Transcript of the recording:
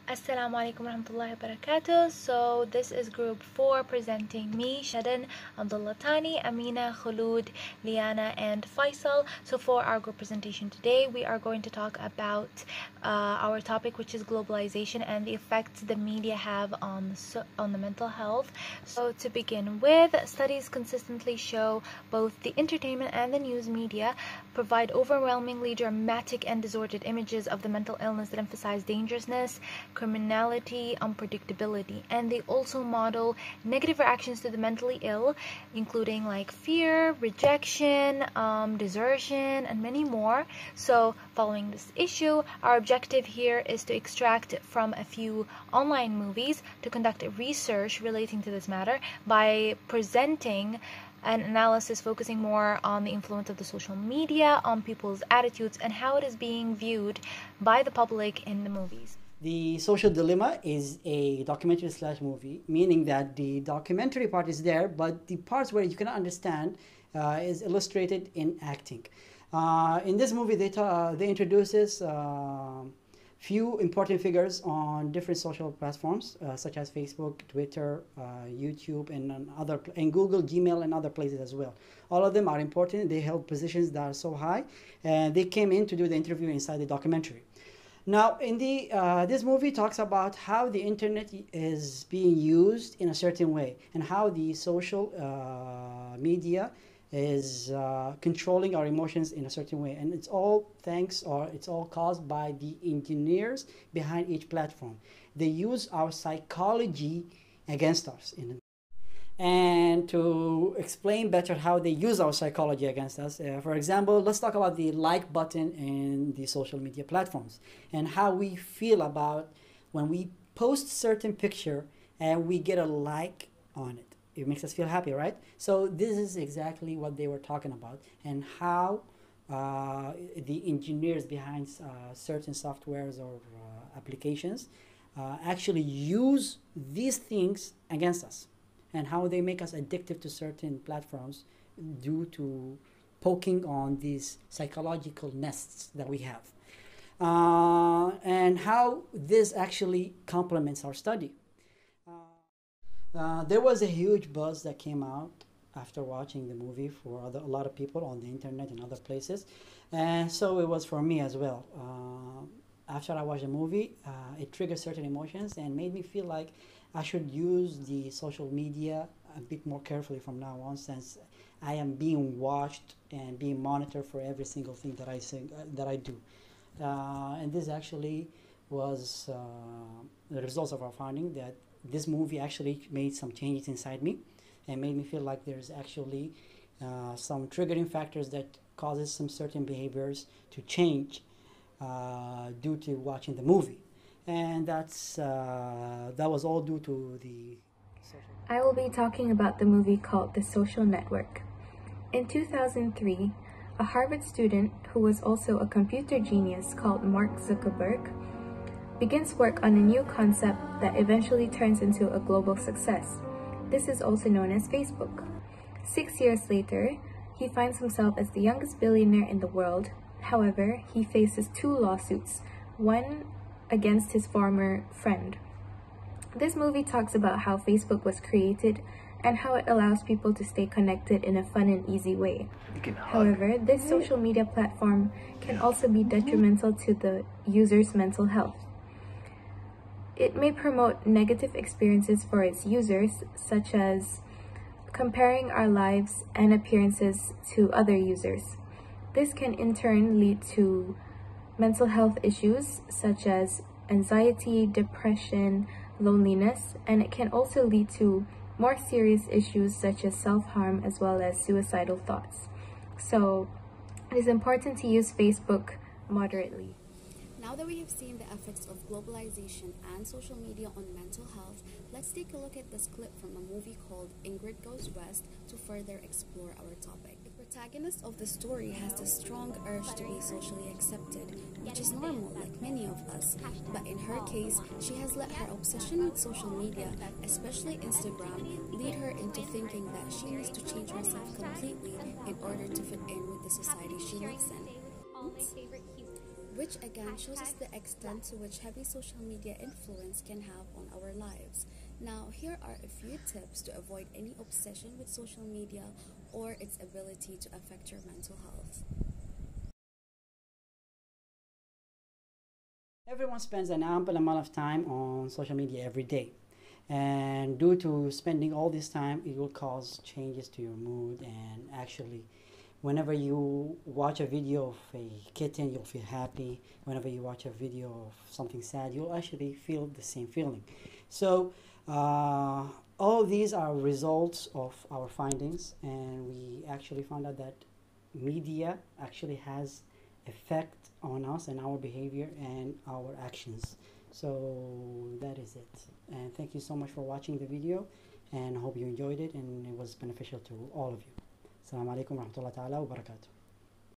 Assalamu alaikum warahmatullahi wabarakatuh. So this is group 4 presenting me, Shadan, Abdullah Tani, Amina, Khulud, Liana, and Faisal. So for our group presentation today, we are going to talk about our topic, which is globalization and the effects the media have on the mental health. So to begin with, studies consistently show both the entertainment and the news media provide overwhelmingly dramatic and distorted images of the mental illness that emphasize dangerousness, criminality, unpredictability, and they also model negative reactions to the mentally ill, including like fear, rejection, desertion, and many more. So following this issue, our objective here is to extract from a few online movies to conduct research relating to this matter by presenting an analysis focusing more on the influence of the social media on people's attitudes and how it is being viewed by the public in the movies. The Social Dilemma is a documentary slash movie, meaning that the documentary part is there, but the parts where you can understand is illustrated in acting. In this movie, they introduces few important figures on different social platforms such as Facebook, Twitter, YouTube, and Google, Gmail, and other places as well. All of them are important. They held positions that are so high, and they came in to do the interview inside the documentary. Now, in this movie talks about how the internet is being used in a certain way and how the social media is controlling our emotions in a certain way, and it's all caused by the engineers behind each platform. They use our psychology against us. And to explain better how they use our psychology against us, for example, let's talk about the like button in the social media platforms and how we feel about when we post certain picture and we get a like on it. It makes us feel happy, right? So this is exactly what they were talking about, and how the engineers behind certain softwares or applications actually use these things against us, and how they make us addictive to certain platforms due to poking on these psychological nests that we have, and how this actually complements our study. There was a huge buzz that came out after watching the movie for a lot of people on the internet and other places, and so it was for me as well. After I watched the movie, it triggered certain emotions and made me feel like I should use the social media a bit more carefully from now on, since I am being watched and being monitored for every single thing that I do. And this actually was the results of our finding, that this movie actually made some changes inside me and made me feel like there's actually some triggering factors that causes some certain behaviors to change due to watching the movie. And that was all due to the social. I will be talking about the movie called The Social Network. In 2003, a Harvard student who was also a computer genius called Mark Zuckerberg begins work on a new concept that eventually turns into a global success. This is also known as Facebook. 6 years later, he finds himself as the youngest billionaire in the world. However, he faces 2 lawsuits, one against his former friend. This movie talks about how Facebook was created and how it allows people to stay connected in a fun and easy way. However, this social media platform can also be detrimental to the user's mental health. It may promote negative experiences for its users, such as comparing our lives and appearances to other users. This can in turn lead to mental health issues such as anxiety, depression, loneliness, and it can also lead to more serious issues such as self-harm as well as suicidal thoughts. So it is important to use Facebook moderately. Now that we have seen the effects of globalization and social media on mental health, let's take a look at this clip from a movie called Ingrid Goes West to further explore our topic. The protagonist of the story has the strong urge to be socially accepted, which is normal like many of us. But in her case, she has let her obsession with social media, especially Instagram, lead her into thinking that she needs to change herself completely in order to fit in with the society she lives in. which again shows us the extent to which heavy social media influence can have on our lives. Now, here are a few tips to avoid any obsession with social media or its ability to affect your mental health. Everyone spends an ample amount of time on social media every day. And due to spending all this time, it will cause changes to your mood. And actually, whenever you watch a video of a kitten, you'll feel happy. Whenever you watch a video of something sad, you'll actually feel the same feeling. So, all of these are results of our findings, and we actually found out that media actually has effect on us and our behavior and our actions. So that is it. And thank you so much for watching the video, and I hope you enjoyed it and it was beneficial to all of you. Assalamu alaikum wa rahmatullahi ta'ala wa barakatuh.